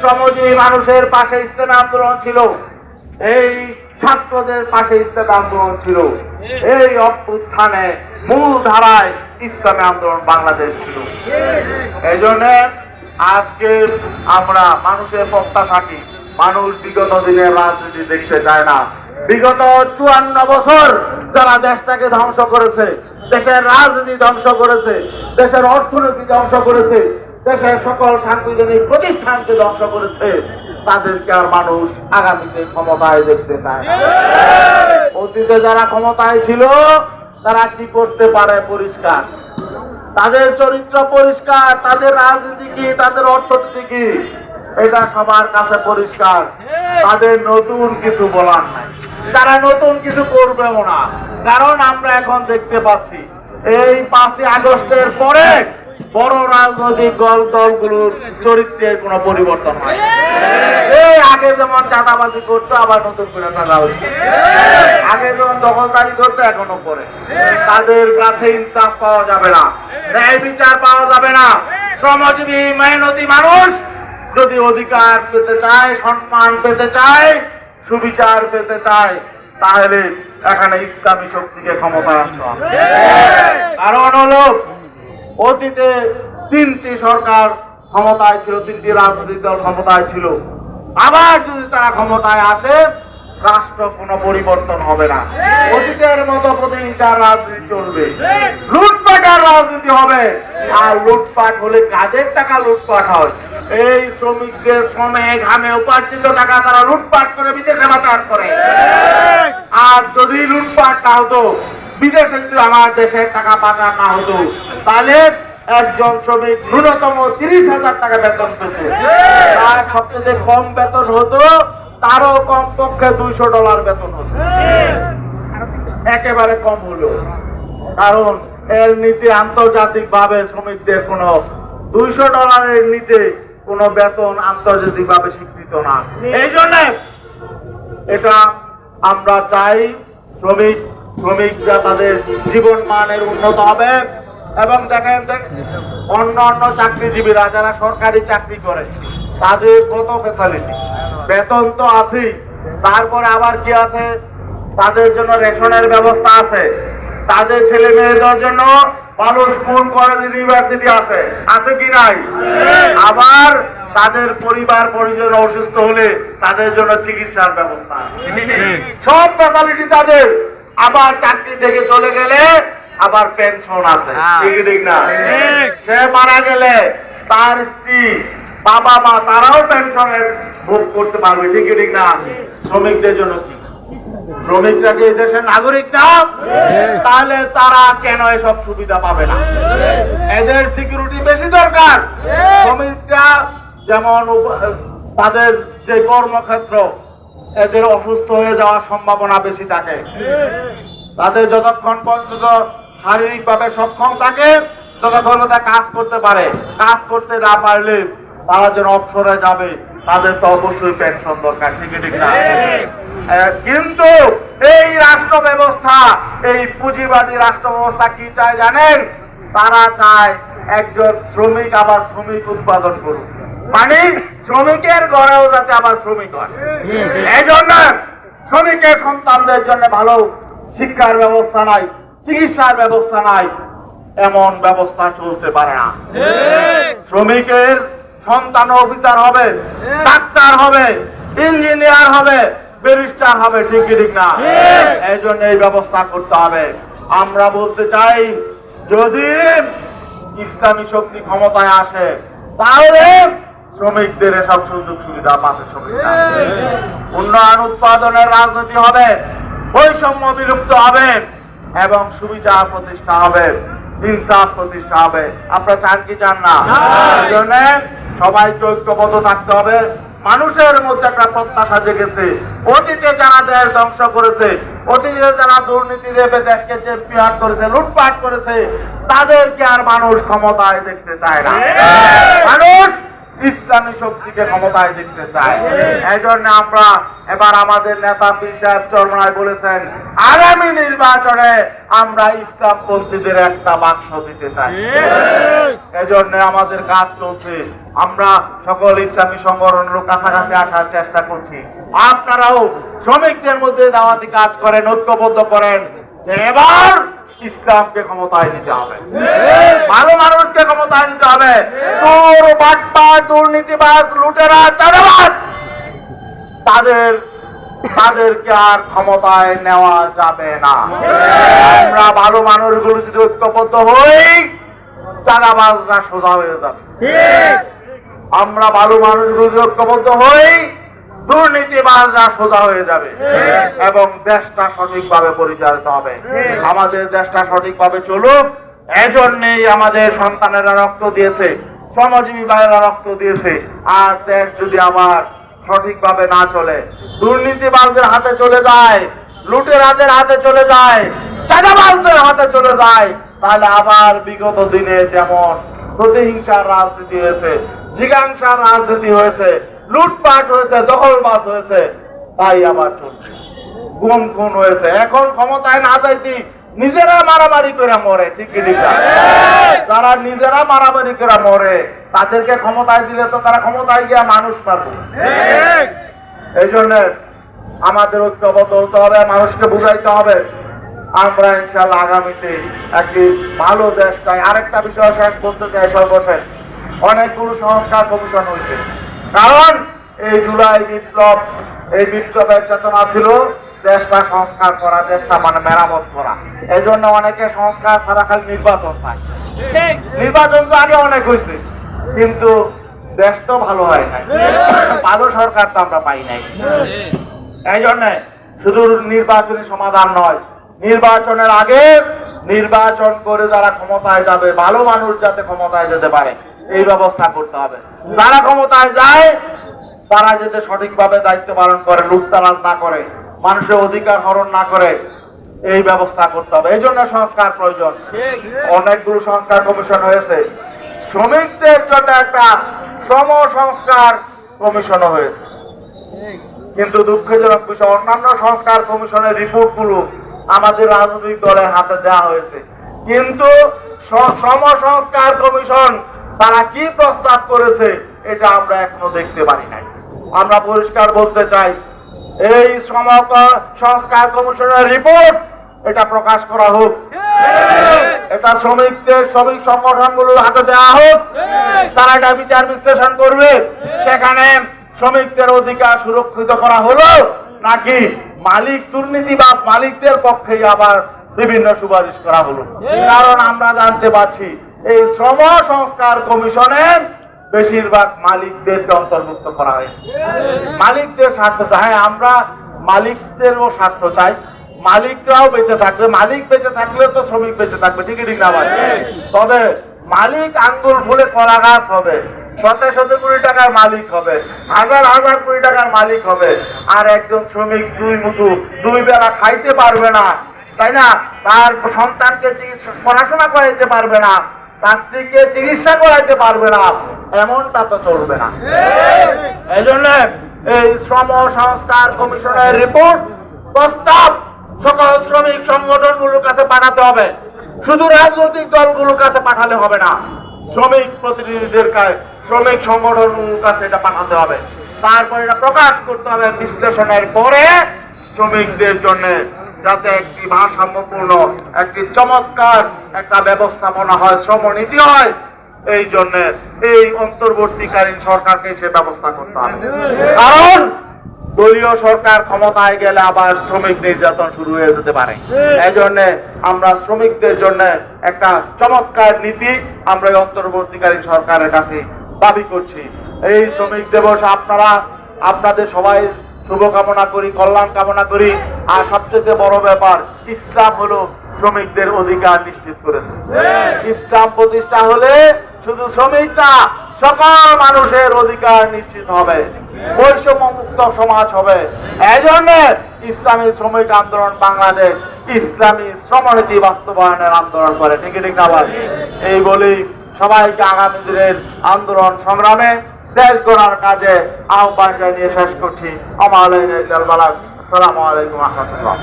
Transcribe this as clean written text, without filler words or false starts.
শ্রমজীবী মানুষের পাশে ইসলামী আন্দোলন ছিল, এই ছাত্রদের পাশে ইসলামী আন্দোলন ছিল, এই অভ্যুত্থানে মূল ধারায় ইসলামী আন্দোলন বাংলাদেশ ছিল। এই জন্য আজকে আমরা মানুষের প্রত্যাশা কি, মানুষ বিগত দিনের রাজনীতি দেখতে চায় না। বিগত 54 বছর যারা দেশটাকে ধ্বংস করেছে, দেশের রাজনীতি ধ্বংস করেছে, দেশের অর্থনীতি ধ্বংস করেছে, দেশের সকল সাংবিধানিক প্রতিষ্ঠানকে ধ্বংস করেছে, তাদেরকে আর মানুষ আগামীতে ক্ষমতায় দেখতে চায় না। অতীতে যারা ক্ষমতায় ছিল তারা কি করতে পারে পরিষ্কার, তাদের চরিত্র পরিষ্কার, তাদের রাজনীতি কি, তাদের অর্থনীতি কি, এটা সবার কাছে পরিষ্কার। তাদের নতুন কিছু বলার নাই, তারা নতুন কিছু করবেও না। কারণ আমরা এখন দেখতে পাচ্ছি এই 5ই আগস্টের পরে বড় রাজনৈতিক দলগুলোর চরিত্রের কোনো পরিবর্তন হয়। এই আগে যেমন চাঁদাবাজি করতো আবার নতুন করে চাঁদাবাজি, আগে যেমন দখলদারি করতো এখনো করে। তাদের কাছে ইনসাফ পাওয়া যাবে না, ন্যায় বিচার পাওয়া যাবে না। শ্রমজীবী মেহনতি মানুষ যদি অধিকার পেতে চায়, সম্মান পেতে চায়, সুবিচার পেতে চায়, তাহলে এখানে ইসলামী শক্তিকে ক্ষমতায় আনতে হবে। কারণ হলো অতীতে 3টি সরকার ক্ষমতায় ছিল, 3টি রাজনৈতিক দল ক্ষমতায় ছিল। আবার যদি তারা ক্ষমতায় আসে, রাষ্ট্র কোনো পরিবর্তন হবে না। অতীতের মতো প্রতিহিংসার রাজনীতি চলবে, লুটপাটের রাজনীতি হবে। আর লুটপাট হলে কাদের টাকা লুটপাট হয়? এই শ্রমিকদের শ্রমে ঘামে উপার্জিত টাকা তারা লুটপাট করে বিদেশে পাচার করে। আর যদি লুটপাট না হতো, বিদেশে যদি আমার দেশের টাকা পাচার না হতো, তাহলে একজন শ্রমিক ন্যূনতম 30,000 টাকা বেতন পেত। তার সবচেয়ে কম বেতন হতো, তারও কম পক্ষে $200 বেতন হতো। একেবারে কম হলো, কারণ এর নিচে আন্তর্জাতিক ভাবে শ্রমিকদের কোনো $200 নিচে কোনো বেতন আন্তর্জাতিক ভাবে স্বীকৃত না। এই জন্য এটা আমরা চাই শ্রমিকরা তাদের জীবন মানের উন্নত হবে। এবং দেখেন অন্য চাকরিজীবীরা যারা সরকারি চাকরি করে, তাদের কত ফ্যাসিলিটি, বেতন তো আছেই, তারপরে আবার কি আছে, তাদের জন্য রেশনের ব্যবস্থা আছে, তাদের ছেলে মেয়েদের জন্য ভালো স্কুল, কলেজ, ইউনিভার্সিটি আছে, আছে কি নাই? আবার তাদের পরিবার পরিজন অসুস্থ হলে তাদের জন্য চিকিৎসার ব্যবস্থা আছে, সব ফ্যাসিলিটি তাদের। আবার চাকরি থেকে চলে গেলে আবার পেনশন আছে, ঠিক না? সে মারা গেলে তার স্ত্রী, বাবা মা তারাও পেনশনের ভোগ করতে পারবে, ঠিক না? শ্রমিকদের জন্য কি? শ্রমিকরা কি দেশের নাগরিক না? তাহলে তারা কেন এসব সুবিধা পাবে না? এদের সিকিউরিটি বেশি দরকার। শ্রমিকরা যেমন তাদের যে কর্মক্ষেত্র, এদের অসুস্থ হয়ে যাওয়ার সম্ভাবনা বেশি থাকে। তাদের যতক্ষণ পর্যন্ত শারীরিক ভাবে সক্ষম থাকে ততক্ষণ তারা কাজ করতে পারে। কাজ করতে না পারলে তারা যেন অবসরে যাবে, তাদের তো অবশ্যই পেনশন দরকার, ঠিক না? কিন্তু এই রাষ্ট্র ব্যবস্থা, এই পুঁজিবাদী রাষ্ট্র ব্যবস্থা কি চায় জানেন? তারা চায় একজন শ্রমিক আবার শ্রমিক উৎপাদন করুক, মানে শ্রমিকের ঘরেও যাতে আবার শ্রমিক হয়। এই জন্য শ্রমিকের সন্তানদের জন্য ভালো শিক্ষার ব্যবস্থা নাই, চিকিৎসার ব্যবস্থা নাই, এমন ব্যবস্থা চলতে পারে না। শ্রমিকের সন্তান অফিসার হবে, ডাক্তার হবে, ইঞ্জিনিয়ার হবে, ব্যারিস্টার হবে, ঠিক না? এই জন্য এই ব্যবস্থা করতে হবে। আমরা বলতে চাই, যদি ইসলামী শক্তি ক্ষমতায় আসে তাহলে শ্রমিকদের এসব সুযোগ সুবিধা পাবে শ্রমিকরা। উন্নয়ন উৎপাদনের রাজনীতি হবে, বৈষম্য বিলুপ্ত হবে এবং সুবিচার প্রতিষ্ঠা হবে, ইনসাফ প্রতিষ্ঠা হবে। আপনারা চান কি চান না? এই জন্য সবাইকে ঐক্যবদ্ধ থাকতে হবে। মানুষের মধ্যে একটা প্রত্যাশা জেগেছে। অতীতে যারা দেশ ধ্বংস করেছে, অতীতে যারা দুর্নীতি দেবে দেশকে চ্যাম্পিয়ন করেছে, লুটপাট করেছে, তাদেরকে আর মানুষ ক্ষমতায় দেখতে চায় না। মানুষ ইসলামী শক্তিকে ক্ষমতায় দেখতে চায়। এই জন্য আমরা এবার আমাদের নেতা পীর সাহেব চরমনায় বলেছেন, আগামী নির্বাচনে আমরা ইসলামপন্থীদের একটা বাক্স দিতে চাই। এই জন্য আমাদের কাজ চলছে, আমরা সকল ইসলামী সংগঠনের কাছাকাছি আসার চেষ্টা করছি। আপনারাও শ্রমিকদের মধ্যে দাওয়াতি কাজ করেন, ঐক্যবদ্ধ করেন যে এবার ইসলামকে ক্ষমতায় নিতে হবে, ভালো মানুষকে ক্ষমতায় নিতে হবে। চোর, বাটপার, দুর্নীতিবাজ, লুটেরা, চাঁদাবাজ তাদেরকে আর ক্ষমতায় নেওয়া যাবে না। আমরা ভালো মানুষগুলো যদি ঐক্যবদ্ধ হই, চাঁদাবাজরা সোজা হয়ে যাবে। আমরা ভালো মানুষগুলো যদি ঐক্যবদ্ধ হই, দুর্নীতিবাজরা সোজা হয়ে যাবে এবং দেশটা সঠিকভাবে পরিচালিত হবে। আমাদের দেশটা সঠিকভাবে চলুক, এজন্যই আমাদের সন্তানেরা রক্ত দিয়েছে, শ্রমজীবী ভাইয়েরা রক্ত দিয়েছে। আর দেশ যদি আবার সঠিকভাবে না চলে, দুর্নীতিবাজদের হাতে চলে যায়, লুটেরাদের হাতে চলে যায়, চাঁদাবাজদের হাতে চলে যায়, তাহলে আবার বিগত দিনে যেমন প্রতিহিংসার রাজনীতি হয়েছে, জিজ্ঞাসার রাজনীতি হয়েছে, লুটপাট হয়েছে, দখলবাজ হয়েছে, তাই আবার চলছে। গুম খুন হয়েছে। এখন ক্ষমতায় না যাইতে নিজেরা মারামারি করে মরে, ঠিক কি ঠিক না? যারা নিজেরা মারামারি করে মরে, তাদেরকে ক্ষমতায় দিলে তো তারা ক্ষমতায় গিয়ে মানুষ মারবে। এই জন্য আমাদের ঐক্যবদ্ধ হতে হবে, মানুষকে বুঝাইতে হবে। আমরা ইনশাআল্লাহ আগামীতে একটি ভালো দেশ চাই। আরেকটা বিষয় শেষ করতে চাই, সর্বশেষ, অনেকগুলো সংস্কার কমিশন হয়েছে। কারণ এই জুলাই বিপ্লব, এই বিপ্লবের চেতনা ছিল দেশটা সংস্কার করা, দেশটা মানে মেরামত করা। এই জন্য অনেকে সংস্কার ছাড়া খালি নির্বাচন চায়। নির্বাচন তো আগে অনেক হয়েছে, কিন্তু দেশ তো ভালো হয় নাই, ভালো সরকার তো আমরা পাই নাই। এই জন্য শুধু নির্বাচনী সমাধান নয়, নির্বাচনের আগে নির্বাচন করে যারা ক্ষমতায় যাবে, ভালো মানুষ যাতে ক্ষমতায় যেতে পারে, এই ব্যবস্থা করতে হবে। যারা ক্ষমতায় যায় তারা যাতে সঠিকভাবে দায়িত্ব পালন করে, লুটতরাজ না করে, মানুষের অধিকার হরণ না করে, এই ব্যবস্থা করতে হবে। এই জন্য সংস্কার প্রয়োজন। অনেকগুলো সংস্কার কমিশন হয়েছে। শ্রমিকদের জন্য একটা শ্রম সংস্কার কমিশনও হয়েছে, কিন্তু দুঃখজনক বিষয়, অন্যান্য সংস্কার কমিশনের রিপোর্টগুলো আমাদের রাজনৈতিক দলের হাতে দেওয়া হয়েছে, কিন্তু শ্রম সংস্কার কমিশন তারা কি প্রস্তাব করেছে এটা আমরা এখনো দেখতে পারি নাই। আমরা পরিষ্কার বলতে চাই, এই শ্রম সংস্কার কমিশনের রিপোর্ট এটা প্রকাশ করা হোক, এটা শ্রমিকদের, শ্রমিক সংগঠনগুলোর হাতে দেওয়া হোক, তারা এটা বিচার বিশ্লেষণ করবে। সেখানে শ্রমিকদের অধিকার সুরক্ষিত করা হলো নাকি মালিক দুর্নীতিবাজ মালিকদের পক্ষেই আবার বিভিন্ন সুপারিশ করা হলো। কারণ আমরা জানতে পারছি এই শ্রম সংস্কার কমিশনের বেশিরভাগ মালিকদেরকে অন্তর্ভুক্ত করা হয়েছে। মালিকদের স্বার্থ চাই, হ্যাঁ আমরা মালিকদেরও স্বার্থ চাই, মালিকরাও বেঁচে থাকবে, মালিক বেঁচে থাকলে তো শ্রমিক বেঁচে থাকবে, ঠিক ঠিক না ভাই? তবে মালিক আঙ্গুল ফুলে কলা গাছ হবে, শত শত কোটি টাকার মালিক হবে, হাজার হাজার কোটি টাকার মালিক হবে, আর একজন শ্রমিক দুই মুঠো দুই বেলা খাইতে পারবে না, তাই না? তার সন্তানকে পড়াশোনা করাইতে পারবে না, তার স্ত্রীকে চিকিৎসা করাইতে পারবে না, এমনটা তো চলবে না। এই জন্য এই শ্রম সংস্কার কমিশনের রিপোর্ট প্রস্তাব সকল শ্রমিক সংগঠনগুলোর কাছে পাঠাতে হবে। শুধু রাজনৈতিক দলগুলোর কাছে পাঠালে হবে না, শ্রমিক প্রতিনিধিদের কাছে, শ্রমিক সংগঠনগুলোর কাছে এটা পাঠাতে হবে। তারপরে এটা প্রকাশ করতে হবে বিশ্লেষণের পরে, শ্রমিকদের জন্য যাতে একটি ভারসাম্যপূর্ণ, একটি চমৎকার একটা ব্যবস্থাপনা হয়, শ্রমনীতি হয়। এই জন্য এই অন্তর্বর্তীকালীন সরকারকে সে ব্যবস্থা করতে হবে। কারণ দলীয় সরকার ক্ষমতায় গেলে আবার শ্রমিক নির্যাতন শুরু হয়ে যেতে পারে। এই জন্য আমরা শ্রমিকদের জন্য একটা চমৎকার নীতি আমরা এই অন্তর্বর্তীকালীন সরকারের কাছে দাবি করছি। এই শ্রমিক দিবস আপনাদের সবাই শুভকামনা করি, কল্যাণ কামনা করি। আর সবচেয়ে বড় ব্যাপার, ইসলাম হলো শ্রমিকদের অধিকার নিশ্চিত করেছে। ইসলাম প্রতিষ্ঠা হলে শুধু শ্রমিক না, সকল মানুষের অধিকার নিশ্চিত হবে, বৈষম্য মুক্ত সমাজ হবে। এই জন্য ইসলামী শ্রমিক আন্দোলন বাংলাদেশ ইসলামী শ্রমনীতি বাস্তবায়নের আন্দোলন করে, ঠিক ঠিক না ভাই? এই বলি সবাইকে আগামী দিনের আন্দোলন সংগ্রামে দেশ গড়ার কাজে আহ্বান জানিয়ে শেষ করছি। আসসালামু আলাইকুম রহমতুল্লাহ।